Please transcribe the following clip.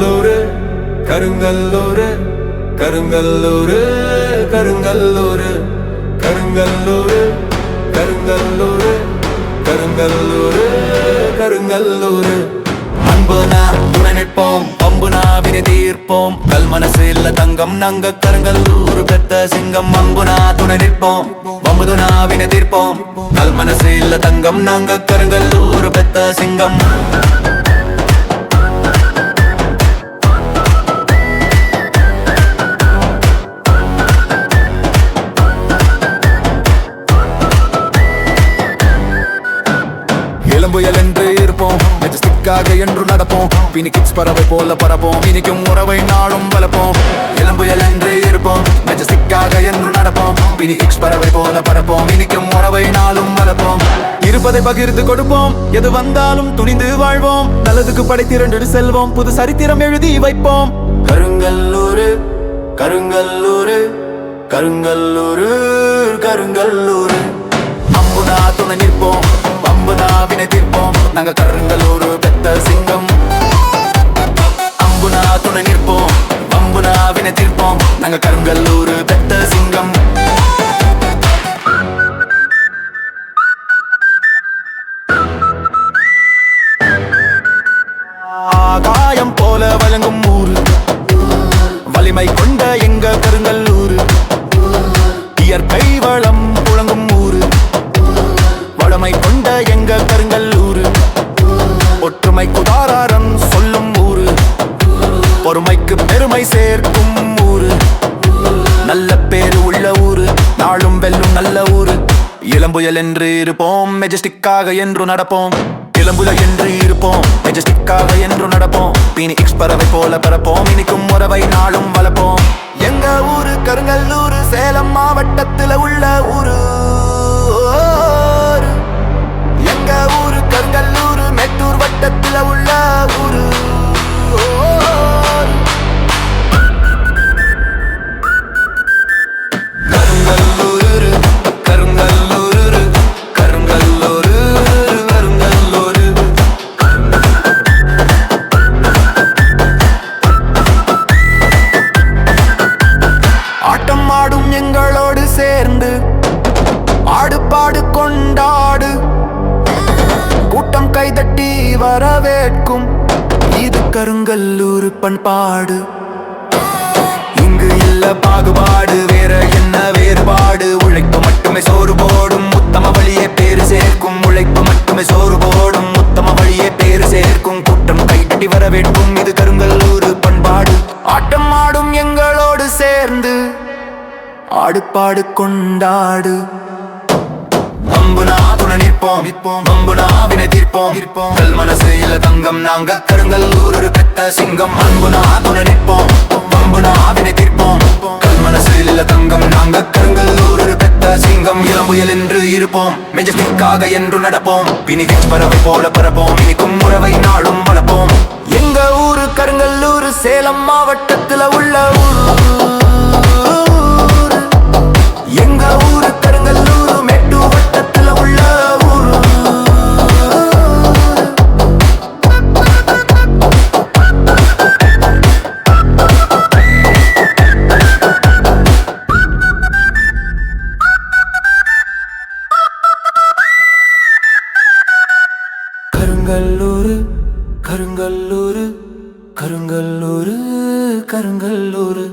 கருங்கல்லூரு கருங்கல்லூரு கருங்கல்லூரு கருங்கல்லூரு கருங்கல்லூரு கருங்கல்லூரு கருங்கல்லூரு கருங்கல்லூரு அன்புனா துணை நிற்போம் பம்புனா வினை தீர்ப்போம் கல் மனசு இல்ல தங்கம் நாங்க கருங்கல்லூர் பெத்த சிங்கம் அம்புனா துணை நிற்போம் பம்புனா வினை தீர்ப்போம் கல் மனசு இல்ல தங்கம் நாங்க கருங்கல்லூர் பெத்த சிங்கம் புயல் என்று இருப்போம் மெஜஸ்டிக்காக என்று நடப்போம் பீனிக்ஸ் பறவை போல பரப்போம் இனிக்கும் உறவை நாளும் வளர்ப்போம் இளம்புயல் என்று இருப்போம் மெஜஸ்டிக்காக என்று நடப்போம் பீனிக்ஸ் பறவை போல பரப்போம் இனிக்கும் உறவை நாளும் வளர்ப்போம் இருப்பதை பகிர்ந்து கொடுப்போம் எது வந்தாலும் துணிந்து வாழ்வோம் நல்லதுக்கு படைத்திரண்டு செல்வோம் புது சரித்திரம் எழுதி வைப்போம் கருங்கல்லூரு கருங்கல்லூரு கருங்கல்லூரு கருங்கல்லூரு அம்புனா துணை நிற்போம் அம்புனா வினை தீர்ப்போம் நாங்க கருங்கல்லூர் பெத்த சிங்கம் அம்புனா துணை நிற்போம் அம்புனா வினை தீர்ப்போம் நாங்க கருங்கல்லூர் பெத்த சிங்கம் ஆகாயம் போல வழங்கும் ஊரு வலிமை கொண்ட எங்க கருங்கல்லூர் இயற்கை வளம் புழங்கும் ஊரு வளமை கொண்ட எங்க கருங்கல்லூர் ஒற்றுமைக்கு உதாரணம் சொல்லும் ஊரு பொறுமைக்கு பெருமை சேர்க்கும் ஊரு நல்ல பேரு உள்ள ஊரு நாளும் வெல்லும் நல்ல ஊரு இளம்புயல் என்று இருப்போம் மெஜஸ்டிக்காக என்று நடப்போம் இளம்புயல் என்று இருப்போம் மெஜஸ்டிக்காக என்று நடப்போம் பீனிக்ஸ் பறவை போல பரப்போம் இனிக்கும் உறவை நாளும் வளர்ப்போம் எங்க ஊரு கருங்கல்லூர் சேலம் மாவட்டத்துல உள்ள ஊரு எங்க ஊரு கருங்கல்லூர் மெட்டூர் வட்டத்துல உள்ள ஊரு கருங்கல்லூர் கருங்கல்லூர் கருங்கல்லூர் கருங்கல்லூர் ஆட்டம் ஆடும் எங்களோடு சேர்ந்து ஆடு பாடு கொண்டாடு கூட்டம் கைதட்டி வரவேற்கும் இது கருங்கல்லூர் பண்பாடு இங்கு இல்ல பாகுபாடு வேற என்ன வேறுபாடு உழைப்பு மட்டுமே சோறு போடும் உத்தம வழியே பேரு சேர்க்கும் உழைப்பு மட்டுமே சோறு போடும் உத்தம வழியே பேரு சேர்க்கும் கூட்டம் கைதட்டி வரவேற்கும் இது கருங்கல்லூர் பண்பாடு ஆட்டம் ஆடும் எங்களோடு சேர்ந்து ஆடு பாடு கொண்டாடு அம்புனா துணை நிற்போம் அம்புனா வினை தீர்ப்போம் கல் மனசு இல்ல தங்கம் நாங்க கருங்கல்லூர் பெத்த சிங்கம் அம்புனா துணை நிற்போம் அம்புனா வினை தீர்ப்போம் கல் மனசு இல்ல தங்கம் நாங்க கருங்கல்லூர் பெத்த சிங்கம் இளம்புயல் என்று இருப்போம் மெஜஸ்டிக்காக என்று நடப்போம் பீனிக்ஸ் பறவை போல பரப்போம் இனிக்கும் உறவை நாளும் வளர்ப்போம் எங்க ஊரு கருங்கல்லூர் சேலம் மாவட்டத்துல உள்ள ஊரு எங்க ஊரு கருங்கல்லூர் மெட்டு வட்டத்துல உள்ள ஊரு கருங்கல்லூர் கருங்கல்லூர் கருங்கல்லூர் கருங்கல்லூர்